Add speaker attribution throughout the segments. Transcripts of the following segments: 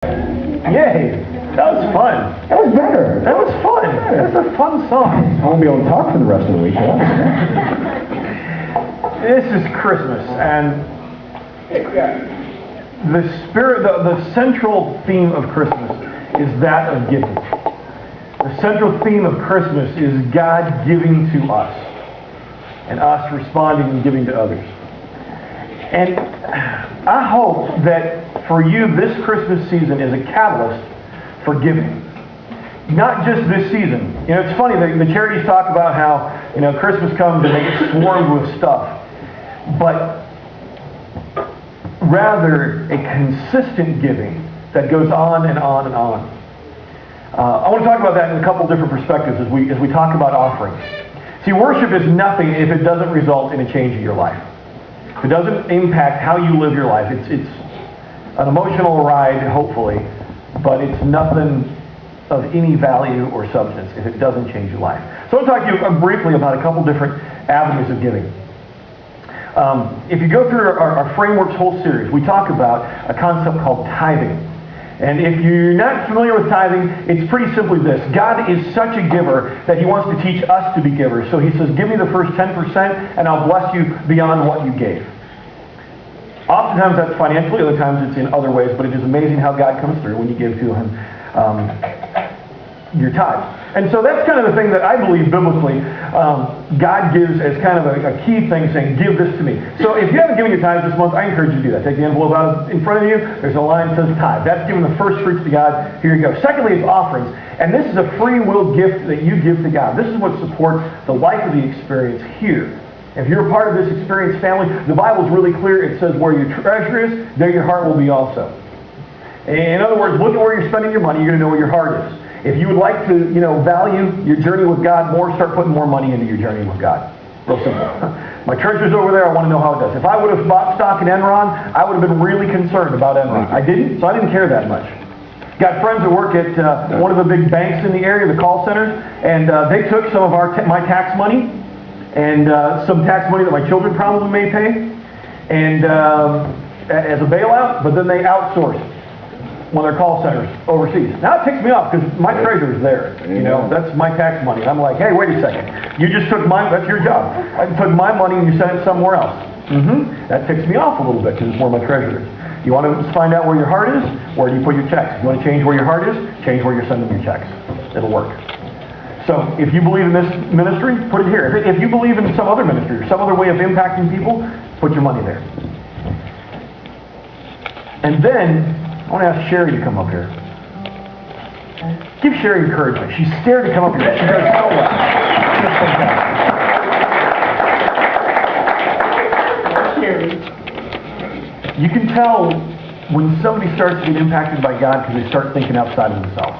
Speaker 1: Yay! That was fun.
Speaker 2: That was better.
Speaker 1: That was fun. That's a fun song.
Speaker 2: I won't be able to talk for the rest of the week.
Speaker 1: This is Christmas, and the spirit, the central theme of Christmas is that of giving. The central theme of Christmas is God giving to us, and us responding and giving to others. And I hope that for you, this Christmas season is a catalyst for giving. Not just this season. You know, it's funny, the charities talk about how, Christmas comes and they get swarmed with stuff. But rather a consistent giving that goes on and on and on. I want to talk about that in a couple different perspectives as we talk about offerings. See, worship is nothing if it doesn't result in a change in your life. If it doesn't impact how you live your life, it's an emotional ride, hopefully, but it's nothing of any value or substance if it doesn't change your life. So I want to talk to you briefly about a couple different avenues of giving. If you go through our Frameworks whole series, we talk about a concept called tithing. And if you're not familiar with tithing, it's pretty simply this. God is such a giver that He wants to teach us to be givers. So He says, give me the first 10% and I'll bless you beyond what you gave. Oftentimes that's financially, other times it's in other ways, but it is amazing how God comes through when you give to Him your tithes. And so that's kind of the thing that I believe biblically God gives as kind of a key thing, saying, give this to me. So if you haven't given your tithes this month, I encourage you to do that. Take the envelope out in front of you. There's a line that says tithe. That's giving the first fruits to God. Here you go. Secondly is offerings. And this is a free will gift that you give to God. This is what supports the life of the experience here. If you're a part of this experience family, the Bible is really clear. It says where your treasure is, there your heart will be also. In other words, look at where you're spending your money. You're going to know where your heart is. If you would like to, value your journey with God more, start putting more money into your journey with God. Real simple. My treasure's over there. I want to know how it does. If I would have bought stock in Enron, I would have been really concerned about Enron. I didn't, so I didn't care that much. Got friends that work at one of the big banks in the area, the call centers, and they took some of my tax money and some tax money that my children probably may pay, and as a bailout, but then they outsourced one of their call centers overseas. Now it ticks me off because my treasurer's there. That's my tax money. I'm like, hey, wait a second. You just took that's your job. I took my money and you sent it somewhere else. That ticks me off a little bit because it's where my treasurer is. You want to find out where your heart is? Where do you put your checks? If you want to change where your heart is, change where you're sending your checks. It'll work. So if you believe in this ministry, put it here. If you believe in some other ministry or some other way of impacting people, put your money there. And then I want to ask Sherry to come up here. Give Sherry encouragement. She's scared to come up here. She does so well. She's fantastic. You can tell when somebody starts to get impacted by God because they start thinking outside of themselves.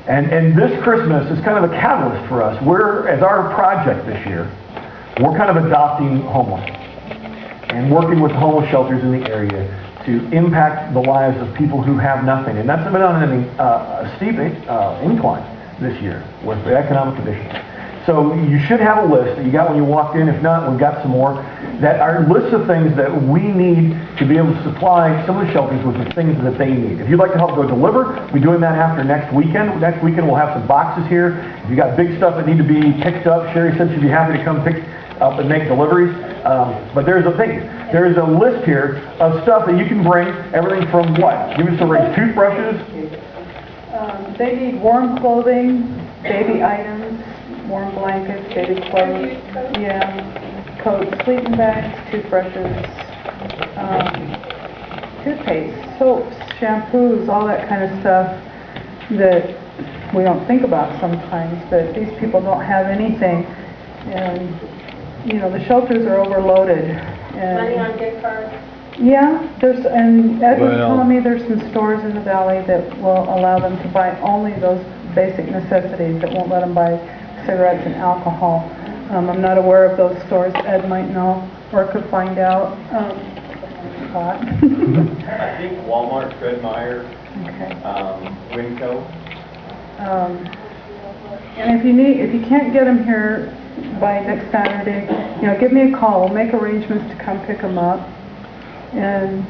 Speaker 1: And this Christmas is kind of a catalyst for us. As our project this year, we're kind of adopting homeless and working with homeless shelters in the area to impact the lives of people who have nothing. And that's been on a steep incline this year with the economic conditions. So you should have a list that you got when you walked in. If not, we've got some more that are lists of things that we need to be able to supply some of the shelters with the things that they need. If you'd like to help go deliver, we're doing that after next weekend. Next weekend we'll have some boxes here. If you got big stuff that need to be picked up, Sherry said she'd be happy to come pick up and make deliveries. But there's a list here of stuff that you can bring. Everything from what? Give us a range. Toothbrushes.
Speaker 3: They need warm clothing, baby items, warm blankets, baby clothes, coats, sleeping bags, toothbrushes, toothpaste, soaps, shampoos, all that kind of stuff that we don't think about sometimes, that these people don't have anything. And, the shelters are overloaded. And
Speaker 4: money on gift cards?
Speaker 3: Yeah, and Ed was telling me there's some stores in the valley that will allow them to buy only those basic necessities, that won't let them buy cigarettes and alcohol. I'm not aware of those stores. Ed might know or could find out.
Speaker 5: I think Walmart, Fred Meyer, Winco.
Speaker 3: And if you can't get them here by next Saturday, give me a call. We'll make arrangements to come pick them up. And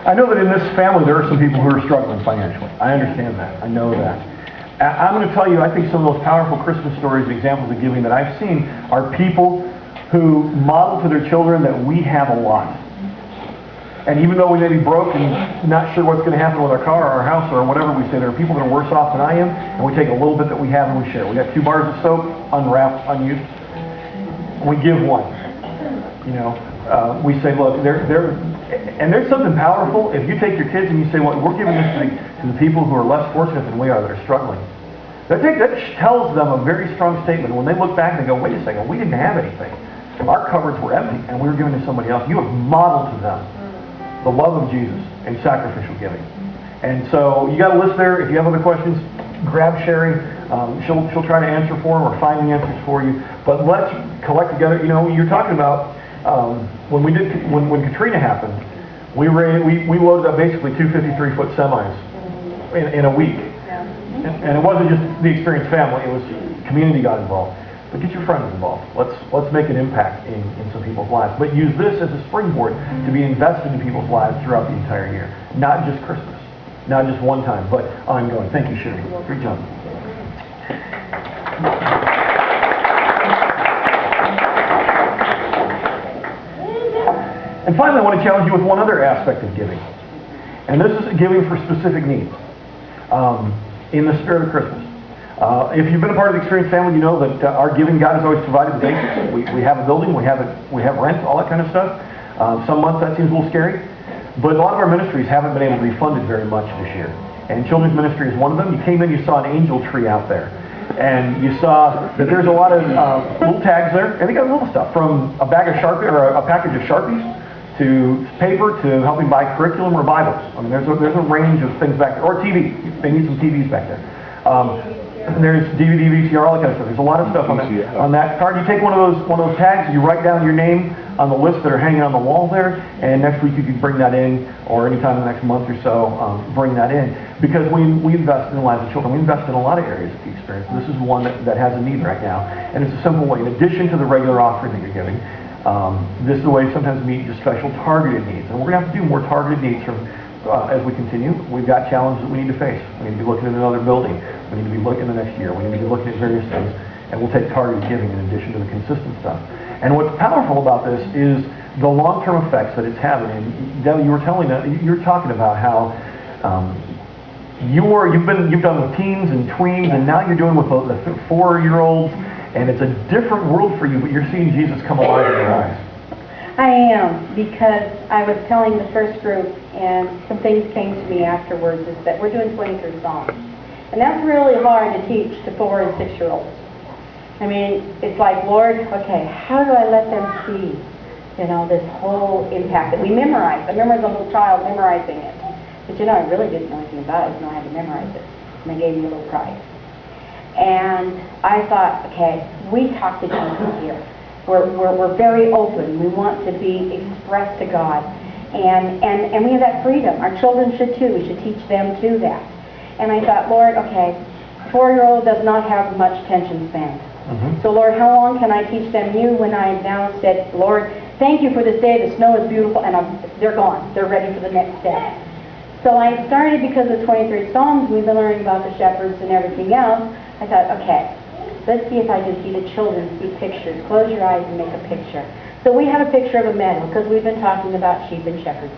Speaker 1: I know that in this family there are some people who are struggling financially. I understand that. I know that. I'm going to tell you, I think some of those powerful Christmas stories and examples of giving that I've seen are people who model to their children that we have a lot. And even though we may be broke and not sure what's going to happen with our car or our house or whatever, we say there are people that are worse off than I am, and we take a little bit that we have and we share. We got 2 bars of soap, unwrapped, unused. We give one. You know, we say, look, and there's something powerful if you take your kids and you say, well, we're giving this to the people who are less fortunate than we are, that are struggling. That tells them a very strong statement. When they look back and they go, wait a second, we didn't have anything. Our cupboards were empty and we were giving to somebody else. You have modeled to them the love of Jesus and sacrificial giving. And so you got a list there. If you have other questions, grab Sherry. She'll try to answer for them or find the answers for you. But let's collect together. You know, you're talking about when Katrina happened, we loaded up basically 2 53-foot semis in a week. And it wasn't just the experienced family, it was community got involved. But get your friends involved. Let's make an impact in some people's lives. But use this as a springboard to be invested in people's lives throughout the entire year. Not just Christmas. Not just one time, but ongoing. Thank you, Sherry. Great job. And finally, I want to challenge you with one other aspect of giving. And this is giving for specific needs. In the spirit of Christmas. If you've been a part of the Experienced family, you know that our giving, God has always provided the basics. We have a building, we have rent, all that kind of stuff. Some months that seems a little scary. But a lot of our ministries haven't been able to be funded very much this year. And children's ministry is one of them. You came in, you saw an angel tree out there. And you saw that there's a lot of little tags there. And they got little stuff, from a bag of Sharpie or a package of Sharpies to paper to helping buy curriculum or Bibles. I mean, there's a range of things back there. Or TV. They need some TVs back there. There's DVD, VCR, all that kind of stuff. There's a lot of stuff on that card. You take one of those tags, you write down your name on the list that are hanging on the wall there, and next week you can bring that in, or anytime in the next month or so, bring that in. Because we invest in the lives of children. We invest in a lot of areas of the experience. This is one that has a need right now. And it's a simple way. In addition to the regular offering that you're giving, this is the way sometimes we meet just special targeted needs. And we're going to have to do more targeted needs as we continue. We've got challenges that we need to face. We need to be looking at another building. We need to be looking the next year. We need to be looking at various things. And we'll take targeted giving in addition to the consistent stuff. And what's powerful about this is the long-term effects that it's having. And Debbie, you were talking about how you've done with teens and tweens, and now you're doing with the 4-year-olds, and it's a different world for you, but you're seeing Jesus come alive in your eyes.
Speaker 4: I am, because I was telling the first group, and some things came to me afterwards, is that we're doing 23 songs. And that's really hard to teach to 4- and 6-year-olds. I mean, it's like, Lord, okay, how do I let them see, this whole impact that we memorize? I remember as a little child memorizing it. But I really didn't know anything about it. I didn't know how to memorize it. And they gave me a little prize. And I thought, okay, we talk to Jesus here. We're very open. We want to be expressed to God. And we have that freedom. Our children should too. We should teach them too that. And I thought, Lord, okay, 4-year-old does not have much attention span. Mm-hmm. So Lord, how long can I teach them you when I now said, Lord, thank you for this day. The snow is beautiful. And they're gone. They're ready for the next step. So I started, because of 23 Psalms, we've been learning about the shepherds and everything else. I thought, okay, let's see if I can see the children see pictures. Close your eyes and make a picture. So we have a picture of a meadow, because we've been talking about sheep and shepherds.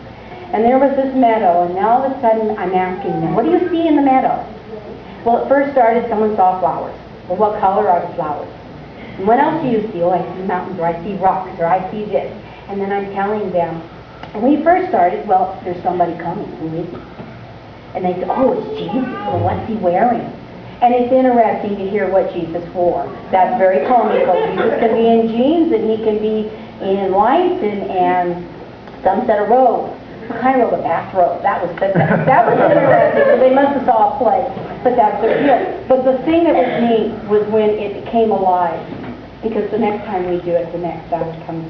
Speaker 4: And there was this meadow, and now all of a sudden I'm asking them, what do you see in the meadow? Well, it first started, someone saw flowers. Well, what color are the flowers? And what else do you see? Oh, I see mountains, or I see rocks, or I see this. And then I'm telling them, and when we first started, well, there's somebody coming. Who is he? And they said, oh, it's Jesus. Well, what's he wearing? And it's interesting to hear what Jesus wore. That's very comical. Jesus can be in jeans, and he can be in white, and some said a robe. What kind of robe? A bathrobe. That was interesting. So they must have saw a play. But that's their deal. But the thing that was neat was when it came alive. Because the next time we do it, the next sound comes in.